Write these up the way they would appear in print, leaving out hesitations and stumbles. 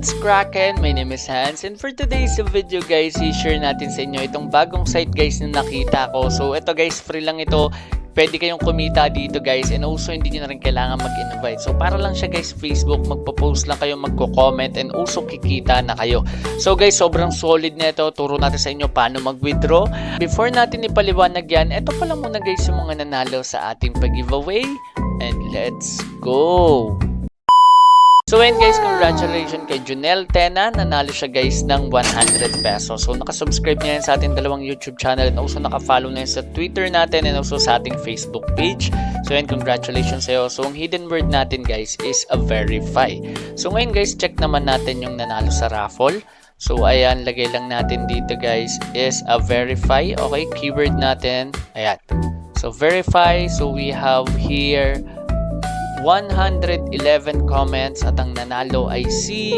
What's crackin'? My name is Hans, and for today's video guys, i-share natin sa inyo itong bagong site guys na nakita ko. So ito guys, free lang ito. Pwede kayong kumita dito guys, and also hindi nyo na rin kailangan mag-invite. So para lang siya guys, Facebook, magpo-post lang kayo, magko-comment, and also kikita na kayo. So guys, sobrang solid na ito. Turo natin sa inyo paano mag-withdraw. Before natin ipaliwanag yan, ito pa lang muna guys yung mga nanalo sa ating pag-giveaway. And let's go! So and guys, congratulations kay Junel Tena. Nanalo siya guys ng 100 pesos. So nakasubscribe niya yan sa ating dalawang YouTube channel, and also nakafollow na yan sa Twitter natin and also sa ating Facebook page. So and congratulations sa'yo. So ang hidden word natin guys is a verify. So ngayon guys, check naman natin yung nanalo sa raffle. So ayan, lagay lang natin dito guys is a verify. Okay, keyword natin. Ayan. So verify. So we have here 111 comments at ang nanalo ay si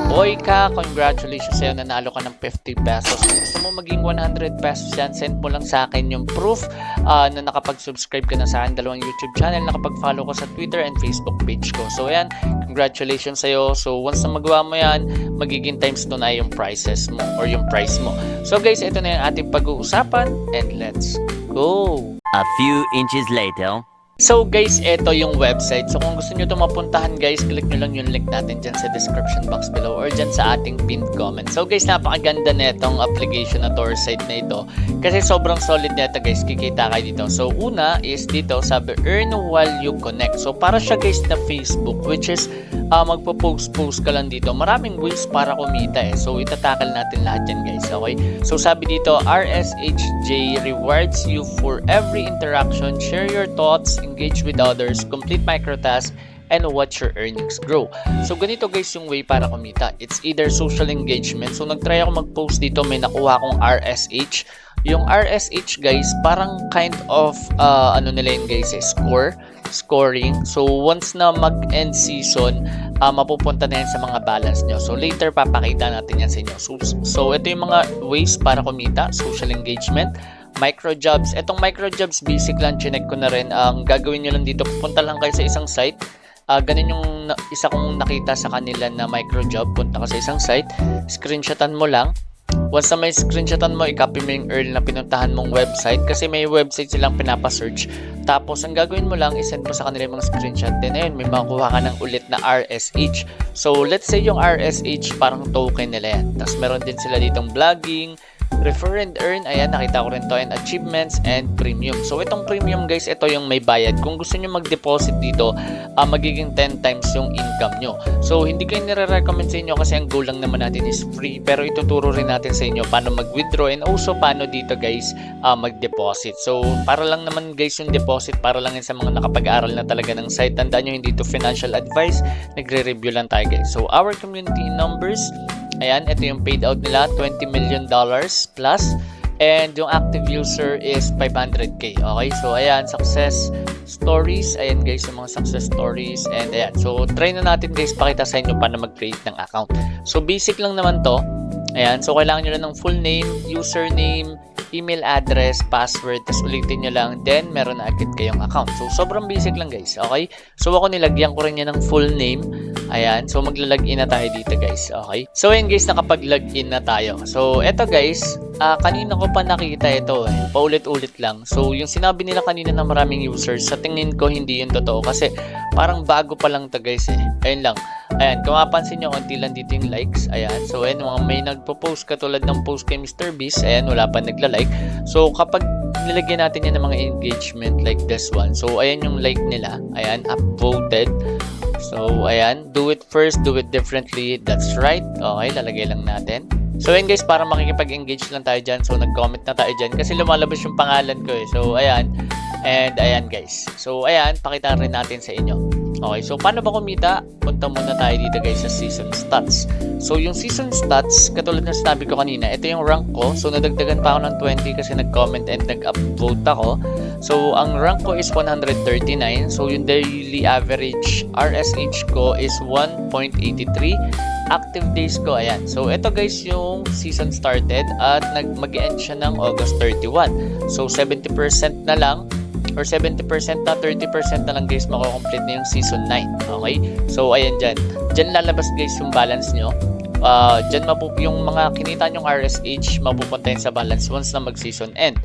Boyka. Congratulations sa'yo, nanalo ka ng 50 pesos. Kung gusto mo maging 100 pesos yan, send mo lang sa akin yung proof na nakapag-subscribe ka na sa akin dalawang YouTube channel, nakapag-follow ko sa Twitter and Facebook page ko. So ayan, congratulations sa'yo. So once na magawa mo yan, magiging times 2 na yung prices mo or yung price mo. So guys, ito na yung ating pag-uusapan, and let's go! A few inches later. So guys, ito yung website. So kung gusto nyo ito mapuntahan guys, click nyo lang yung link natin dyan sa description box below or dyan sa ating pinned comment. So guys, napakaganda na itong application na tour site na ito. Kasi sobrang solid na ito guys, kikita kayo dito. So una is dito, sabi earn while you connect. So para siya guys na Facebook, which is magpo-post ka lang dito. Maraming ways para kumita eh. So itatakal natin lahat yan guys, okay? So sabi dito, RSHJ rewards you for every interaction. Share your thoughts, engage with others, complete microtasks, and watch your earnings grow. So ganito guys yung way para kumita. It's either social engagement. So nagtry ako mag-post dito, may nakuha akong RSH. Yung RSH guys, parang kind of ano nila yun guys, scoring. So once na mag-end season, mapupunta na yan sa mga balance nyo. So later papakita natin yan sa inyo. So ito yung mga ways para kumita. Social engagement, microjobs. Itong microjobs basic lang, chinek ko na rin. Ang gagawin nyo lang dito, pupunta lang kayo sa isang site. Ganun yung isa kong nakita sa kanila na microjob. Punta ka sa isang site, screenshotan mo lang. Once na may screenshotan mo, i-copy mo yung URL na pinuntahan mong website, kasi may website silang pinapa-search. Tapos ang gagawin mo lang, isend mo sa kanila yung mga screenshot. Then ayun, may makuha ka ng ulit na RSH. So let's say yung RSH parang token nila yan. Tapos meron din sila ditong blogging, refer and earn, ayan, nakita ko rin to, and achievements and premium. So itong premium guys, ito yung may bayad. Kung gusto nyo mag-deposit dito, magiging 10 times yung income nyo. So hindi ko nire-recommend sa inyo kasi ang goal lang naman natin is free, pero ituturo rin natin sa inyo paano mag-withdraw and also paano dito guys mag-deposit. So para lang naman guys yung deposit, para lang yun sa mga nakapag-aral na talaga ng site. Tandaan nyo, hindi to financial advice, nagre-review lang tayo guys. So our community numbers, ayan, ito yung paid out nila, $20 million plus. And yung active user is 500k. Okay, so ayan, success stories. Ayan guys, yung mga success stories. And ayan, so try na natin guys, pakita sa inyo paano mag-create ng account. So basic lang naman to. Ayan, so kailangan nyo lang ng full name, username, email address, password, tapos ulitin nyo lang, then meron na agad kayong account. So sobrang basic lang guys, okay? So ako nilagyan ko rin yan ng full name. Ayan, so magla-login na tayo dito guys, okay? So ayan guys, nakapag-login na tayo. So eto guys, kanina ko pa nakita ito paulit-ulit lang. So yung sinabi nila kanina na maraming users, sa tingin ko hindi yun totoo kasi parang bago pa lang to guys eh. Ayun lang. Ayan, kung mapansin nyo, konti lang dito yung likes. Ayan, so ayan, mga may nagpo-post katulad ng post kay Mr. Beast. Ayan, wala pa nagla-like. So kapag nilagyan natin yan ng mga engagement like this one, so ayan yung like nila. Ayan, upvoted. So ayan, do it first, do it differently. That's right. Okay, lalagay lang natin. So ayan guys, para makikipag-engage lang tayo dyan. So nag-comment na tayo dyan kasi lumalabas yung pangalan ko eh. So ayan, and ayan guys. So ayan, pakita rin natin sa inyo. Okay, so paano ba kumita? Punta muna tayo dito guys sa season stats. So yung season stats, katulad ng sinabi ko kanina, ito yung rank ko. So nadagdagan pa ako ng 20 kasi nag-comment and nag-upvote ako. So ang rank ko is 139. So yung daily average RSH ko is 1.83. Active days ko, ayan. So ito guys yung season started at mag-end siya ng August 31. So 70% na lang or 70% na, 30% na lang guys mako-complete na yung season 9. Okay? So ayan dyan. Dyan lalabas guys yung balance nyo. Dyan yung mga kinita nyong RSH mapupunta yun sa balance once na mag-season end.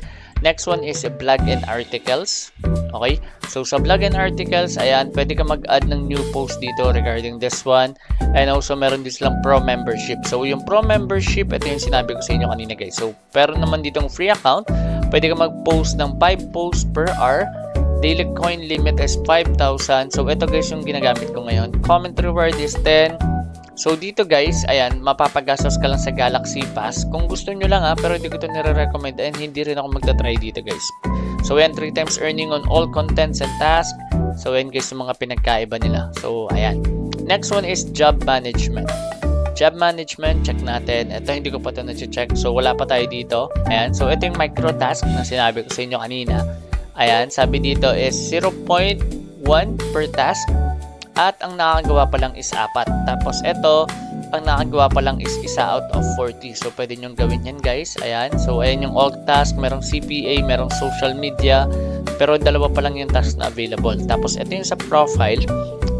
Next one is blog and articles. Okay? So sa blog and articles, ayan, pwede ka mag-add ng new post dito regarding this one. And also meron din silang pro membership. So yung pro membership, ito yung sinabi ko sa inyo kanina guys. So pero naman ditong free account, pwede ka mag-post ng 5 posts per hour. Daily coin limit is 5,000. So ito guys yung ginagamit ko ngayon. Comment reward is 10. So dito guys, ayan, mapapagastos ka lang sa Galaxy Pass kung gusto nyo lang pero hindi ko ito nire-recommend and hindi rin ako magta-try dito guys. So ayan, 3 times earning on all contents and tasks. So ayan guys, yung mga pinagkaiba nila. So ayan. Next one is job management. Job management, check natin. Ito hindi ko pa ito na-check. So wala pa tayo dito. Ayan, so ito yung micro task na sinabi ko sa inyo kanina. Ayan, sabi dito is 0.1 per task. At ang nakagawa pa lang is 4. Tapos ito, ang nakagawa pa lang is 1 out of 40. So pwede nyong gawin yan guys. Ayan. So ayan yung alt task. Merong CPA, merong social media. Pero 2 pa lang yung task na available. Tapos ito yung sa profile.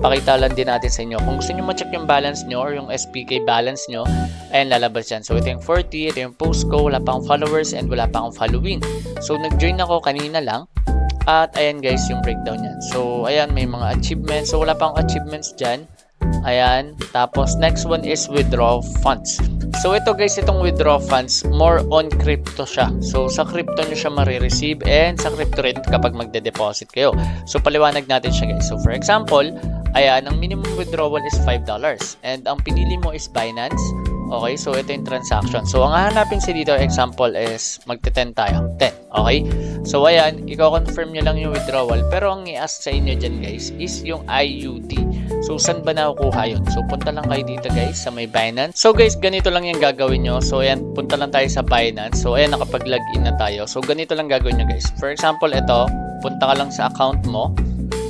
Pakita lang din natin sa inyo. Kung gusto nyo ma-check yung balance nyo or yung SPK balance nyo, ayan lalabas yan. So ito yung 40, ito yung post ko. Wala pa akong followers and wala pa akong following. So nag-join ako kanina lang. At ayan guys yung breakdown yan. So ayan, may mga achievements. So wala pang achievements dyan. Ayan. Tapos next one is withdraw funds. So ito guys, itong withdraw funds, more on crypto siya. So sa crypto nyo siya marireceive and sa crypto rin kapag magde-deposit kayo. So paliwanag natin siya guys. So for example, ayan, ang minimum withdrawal is $5 and ang pinili mo is Binance. Okay, so ito yung transaction. So ang hahanapin sa dito, example is magte-10 tayo. 10. Okay? So ayan, i-confirm nyo lang yung withdrawal. Pero ang i-ask sa inyo dyan guys is yung IUD. So saan ba nakukuha yun? So punta lang kayo dito guys sa may Binance. So guys, ganito lang yung gagawin nyo. So ayan, punta lang tayo sa Binance. So ayan, nakapag-login na tayo. So ganito lang gagawin nyo guys. For example, ito, punta ka lang sa account mo.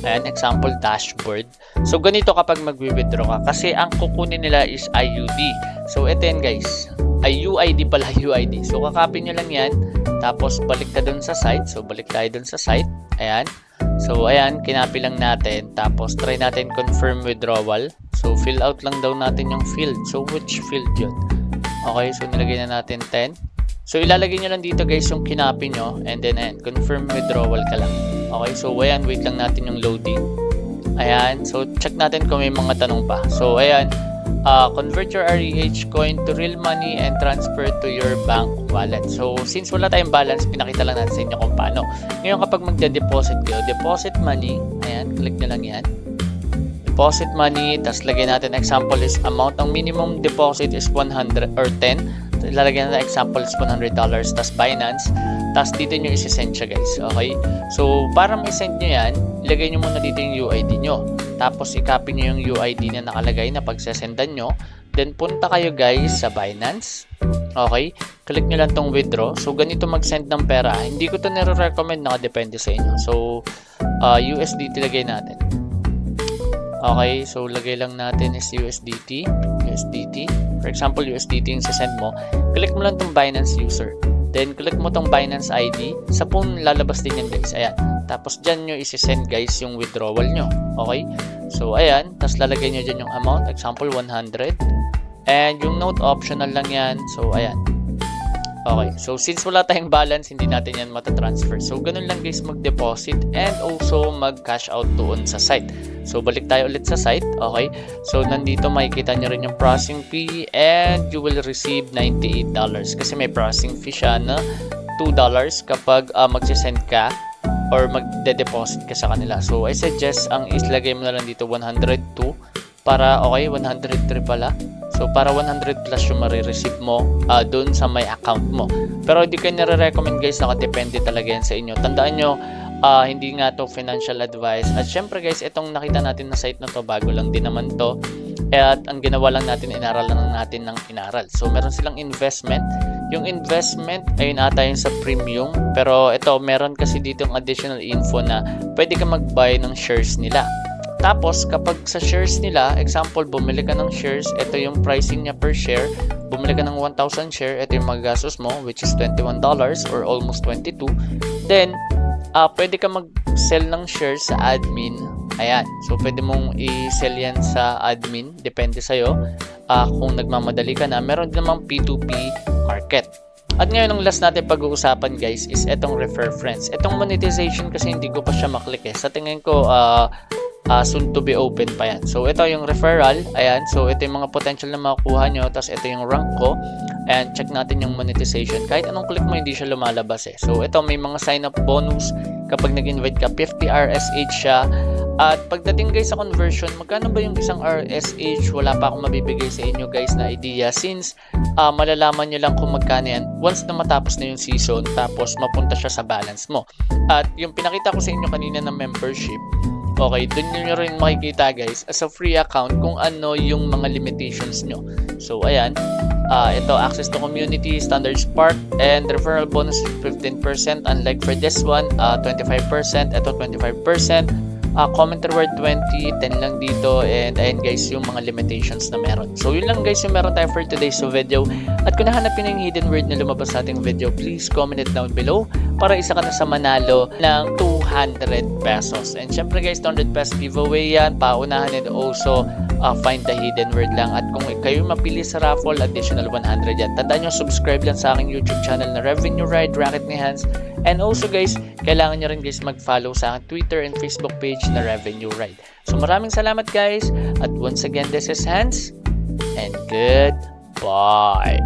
Ayan, example, dashboard. So, ganito kapag mag-withdraw ka. Kasi ang kukunin nila is IUD. So, ito yan guys. Ay, UID pala, UID. So, kakapin nyo lang yan. Tapos, balik ka dun sa site. So, balik tayo dun sa site. Ayan. So, ayan, kinapi lang natin. Tapos, try natin confirm withdrawal. So, fill out lang daw natin yung field. So, which field yun? Okay, so, nilagay na natin 10. So, ilalagay nyo lang dito guys yung kinapi nyo. And then, ayan, confirm withdrawal ka lang. Okay, so ayan, wait lang natin yung loading. Ayan, so check natin kung may mga tanong pa. So ayan, convert your REH coin to real money and transfer to your bank wallet. So since wala tayong balance, pinakita lang natin sa inyo kung paano. Ngayon kapag magde-deposit kayo, deposit money, ayan, click nyo lang yan. Deposit money, tas lagay natin example is amount. Ang minimum deposit is 100 or 10. Ilalagay na example is $100, tas Binance, tas dito nyo isi-send siya guys. Okay, so para ma-send nyo yan, ilagay nyo muna dito yung UID nyo, tapos i-copy nyo yung UID na nakalagay na pagsesendan nyo, then punta kayo guys sa Binance. Okay, click nyo lang tong withdraw. So ganito mag-send ng pera. Hindi ko to nire-recommend, nakadepende sa inyo. So USDT lagay natin. Okay, so lagay lang natin is USDT. For example, USDT yung sasend mo. Click mo lang tong Binance user. Then, click mo tong Binance ID. Sa phone, lalabas din yan guys. Ayan. Tapos, dyan nyo isi-send guys yung withdrawal nyo. Okay? So, ayan. Tapos, lalagay nyo dyan yung amount. Example, 100. And, yung note optional lang yan. So, ayan. Okay, so since wala tayong balance, hindi natin yan matatransfer. So, ganun lang guys mag-deposit and also mag-cash out doon sa site. So, balik tayo ulit sa site. Okay, so nandito makikita nyo rin yung processing fee and you will receive $98 kasi may processing fee siya na $2 kapag magsisend ka or magde-deposit ka sa kanila. So, I suggest ang islagay mo na lang dito 102 para, okay, 103 pala. So, para 100 plus yung marireceive mo doon sa may account mo. Pero hindi ko nire-recommend guys, nakadepende talaga yan sa inyo. Tandaan nyo, hindi nga to financial advice. At syempre guys, itong nakita natin na site na to, bago lang din naman to. At ang ginawa lang natin, inaral lang natin ng inaral. So, meron silang investment. Yung investment, ayun ata yung sa premium. Pero ito, meron kasi dito yung additional info na pwede ka mag-buy ng shares nila. Tapos, kapag sa shares nila, example, bumili ka ng shares, ito yung pricing niya per share. Bumili ka ng 1,000 share, ito yung magagastos mo, which is $21 or almost 22. Then, pwede ka mag-sell ng shares sa admin. Ayan. So, pwede mong i-sell yan sa admin. Depende sa'yo. Kung nagmamadali ka na, meron namang P2P market. At ngayon, ang last natin pag-uusapan guys is etong refer friends. Etong monetization kasi hindi ko pa siya maklik eh. Sa tingin ko, soon to be open pa yan. So, ito yung referral. Ayan. So, ito yung mga potential na makukuha nyo. Tapos, ito yung rank ko. And check natin yung monetization. Kahit anong click mo, hindi siya lumalabas eh. So, ito may mga sign-up bonus. Kapag nag-invite ka, 50 RSH siya. At pagdating guys sa conversion, magkano ba yung isang RSH? Wala pa akong mabibigay sa inyo guys na idea. Since malalaman nyo lang kung magkano yan once na matapos na yung season. Tapos, mapunta siya sa balance mo. At yung pinakita ko sa inyo kanina na membership, okay, dun nyo rin makikita guys as a free account kung ano yung mga limitations nyo. So, ayan. Ito, access to community, standard spark, and referral bonus 15%. Unlike for this one, 25%. Ito, 25%. Comment reward 20, 10 lang dito. And ayan guys, yung mga limitations na meron. So, yun lang guys yung meron tayo for today's video. At kung nahanap yun yung hidden word na lumabas sa ating video, please comment it down below para isa ka na sa manalo ng 200 pesos. And syempre guys, 200 pesos giveaway yan. Paunahan and also find the hidden word lang. At kung kayo mapili sa raffle, additional 100 yan. Tandaan nyo, subscribe lang sa aking YouTube channel na Revenue Ride, Racket ni Hans. And also guys, kailangan nyo rin guys mag-follow sa aking Twitter and Facebook page na Revenue Ride. So maraming salamat guys. At once again, this is Hans. And goodbye.